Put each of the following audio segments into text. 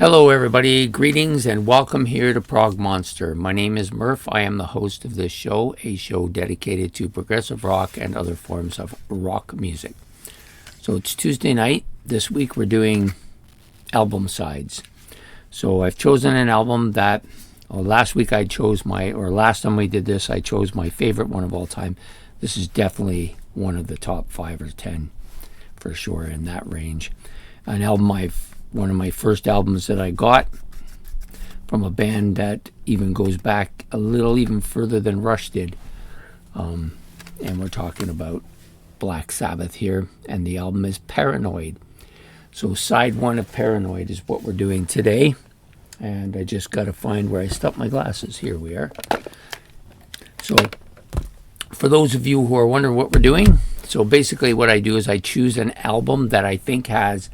Hello, everybody. Greetings and welcome here to Prog Monster. My name is Murph. I am the host of this show, a show dedicated to progressive rock and other forms of rock music. So it's Tuesday night. This week we're doing album sides. So I've chosen an album that, last time we did this, I chose my favorite one of all time. This is definitely one of the top 5 or 10 for sure in that range. An album one of my first albums that I got from a band that even goes back a little even further than Rush did. And we're talking about Black Sabbath here, and the album is Paranoid. So side 1 of Paranoid is what we're doing today. And I just got to find where I stuck my glasses. Here we are. So for those of you who are wondering what we're doing, so basically what I do is I choose an album that I think has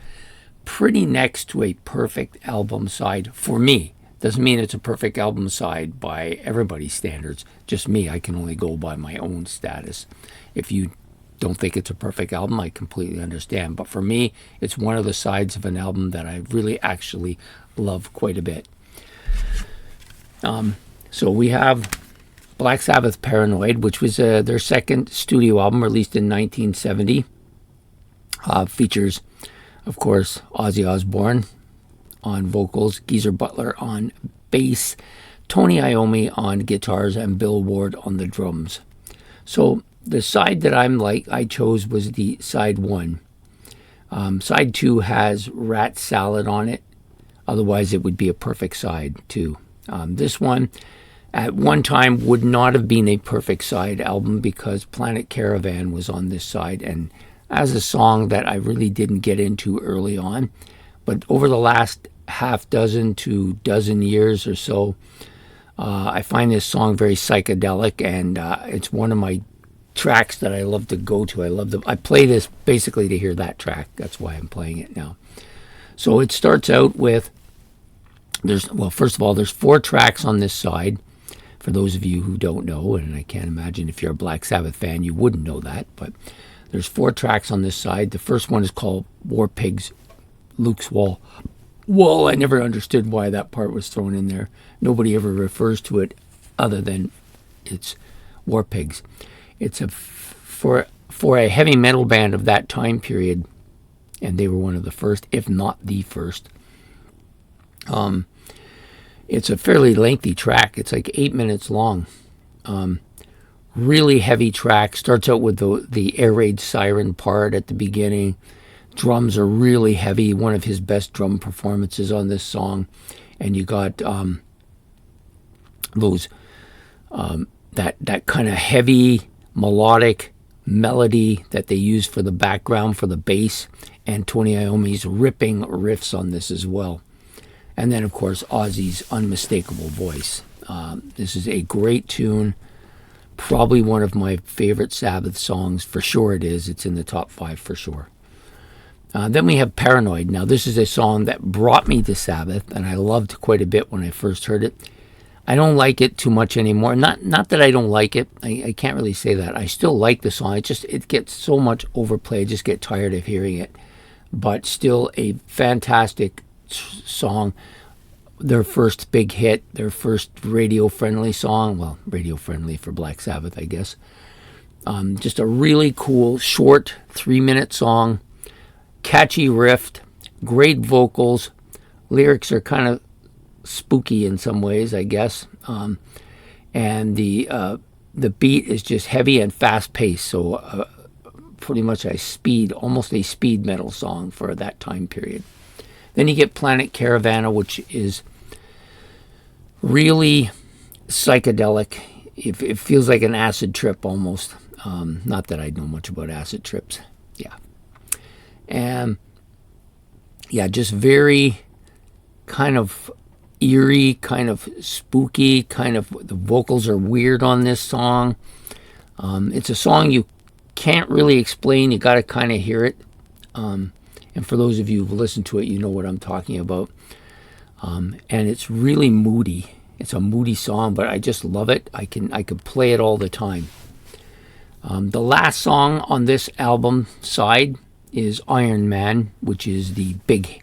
pretty next to a perfect album side for me. Doesn't mean it's a perfect album side by everybody's standards. Just me, I can only go by my own status. If you don't think it's a perfect album, I completely understand. But for me, it's one of the sides of an album that I really actually love quite a bit. So we have Black Sabbath Paranoid, which was their second studio album released in 1970. Features, of course, Ozzy Osbourne on vocals, Geezer Butler on bass, Tony Iommi on guitars, and Bill Ward on the drums. So the side that I chose was the side 1. Side 2 has Rat Salad on it. Otherwise, it would be a perfect side 2. This one, at one time, would not have been a perfect side album because Planet Caravan was on this side, and as a song that I really didn't get into early on. But over the last half dozen to dozen years or so, I find this song very psychedelic, and it's one of my tracks that I love to go to. I play this basically to hear that track. That's why I'm playing it now. So it starts out with, first of all, there's 4 tracks on this side. For those of you who don't know, and I can't imagine if you're a Black Sabbath fan, you wouldn't know that, but there's 4 tracks on this side. The first one is called War Pigs, Luke's Wall. I never understood why that part was thrown in there. Nobody ever refers to it other than it's War Pigs. It's for a heavy metal band of that time period, and they were one of the first, if not the first. It's a fairly lengthy track. It's like 8 minutes long. Really heavy track. Starts out with the air raid siren part at the beginning. Drums are really heavy. One of his best drum performances on this song. And you got that kind of heavy melodic melody that they use for the background for the bass, and Tony Iommi's ripping riffs on this as well. And then, of course, Ozzy's unmistakable voice. This is a great tune. Probably one of my favorite Sabbath songs. For sure it is. It's in the top 5 for sure. Then we have Paranoid. Now, this is a song that brought me to Sabbath, and I loved quite a bit when I first heard it. I don't like it too much anymore. Not that I don't like it. I can't really say that. I still like the song. It gets so much overplay. I just get tired of hearing it. But still a fantastic song. Their first big hit, their first radio-friendly song. Well, radio-friendly for Black Sabbath, I guess. Just a really cool, short, 3-minute song. Catchy riff, great vocals. Lyrics are kind of spooky in some ways, I guess. And the beat is just heavy and fast-paced, so pretty much almost a speed metal song for that time period. Then you get Planet Caravan, which is really psychedelic. It feels like an acid trip almost. Not that I know much about acid trips. Yeah. And yeah, just very kind of eerie, kind of spooky, the vocals are weird on this song. It's a song you can't really explain. You got to kind of hear it. And for those of you who've listened to it, you know what I'm talking about. And it's really moody. It's a moody song, but I just love it. I could play it all the time. The last song on this album side is Iron Man, which is the big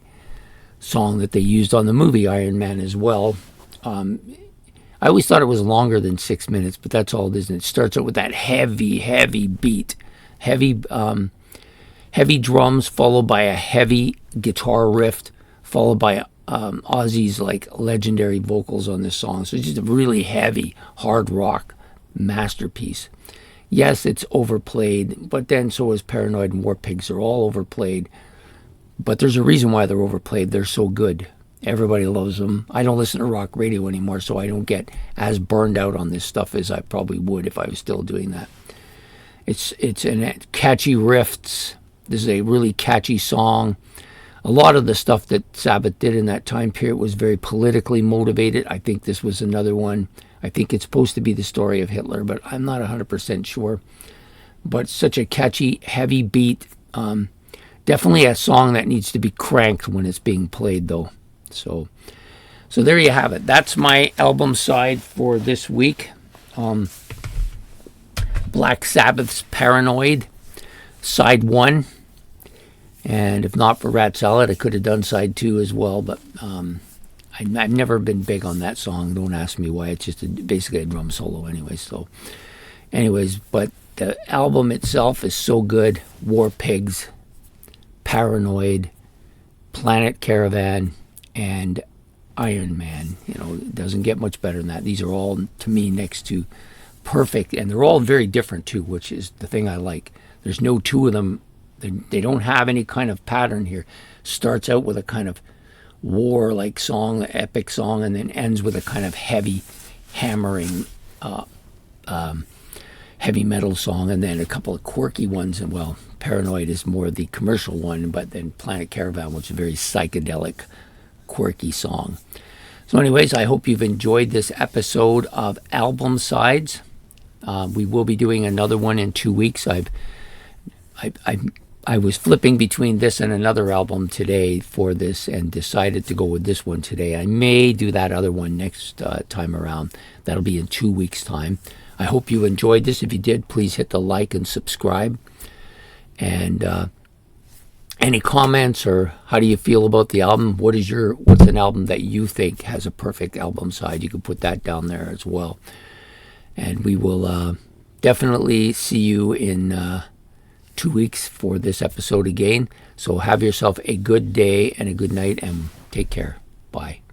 song that they used on the movie Iron Man as well. I always thought it was longer than 6 minutes, but that's all it is. And it starts out with that heavy, heavy beat, heavy drums, followed by a heavy guitar riff, followed by Ozzy's like legendary vocals on this song. So it's just a really heavy, hard rock masterpiece. Yes, it's overplayed, but then so is Paranoid and War Pigs. They're all overplayed, but there's a reason why they're overplayed. They're so good. Everybody loves them. I don't listen to rock radio anymore, so I don't get as burned out on this stuff as I probably would if I was still doing that. It's in catchy riffs. This is a really catchy song. A lot of the stuff that Sabbath did in that time period was very politically motivated. I think this was another one. I think it's supposed to be the story of Hitler, but I'm not 100% sure. But such a catchy, heavy beat. Definitely a song that needs to be cranked when it's being played, though. So there you have it. That's my album side for this week. Black Sabbath's Paranoid, side 1. And if not for Rat Salad, I could have done side 2 as well. But I've never been big on that song. Don't ask me why. It's just basically a drum solo anyway. So anyways, but the album itself is so good. War Pigs, Paranoid, Planet Caravan, and Iron Man. You know, it doesn't get much better than that. These are all, to me, next to perfect. And they're all very different, too, which is the thing I like. There's no two of them. They don't have any kind of pattern here. Starts out with a kind of war-like song, epic song, and then ends with a kind of heavy, hammering, heavy metal song, and then a couple of quirky ones. And, well, Paranoid is more the commercial one, but then Planet Caravan, which is a very psychedelic, quirky song. So anyways, I hope you've enjoyed this episode of Album Sides. We will be doing another one in 2 weeks. I was flipping between this and another album today for this and decided to go with this one today. I may do that other one next time around. That'll be in 2 weeks' time. I hope you enjoyed this. If you did, please hit the like and subscribe. And any comments, or how do you feel about the album? What's an album that you think has a perfect album side? You can put that down there as well. And we will definitely see you in 2 weeks for this episode again. So have yourself a good day and a good night, and take care. Bye.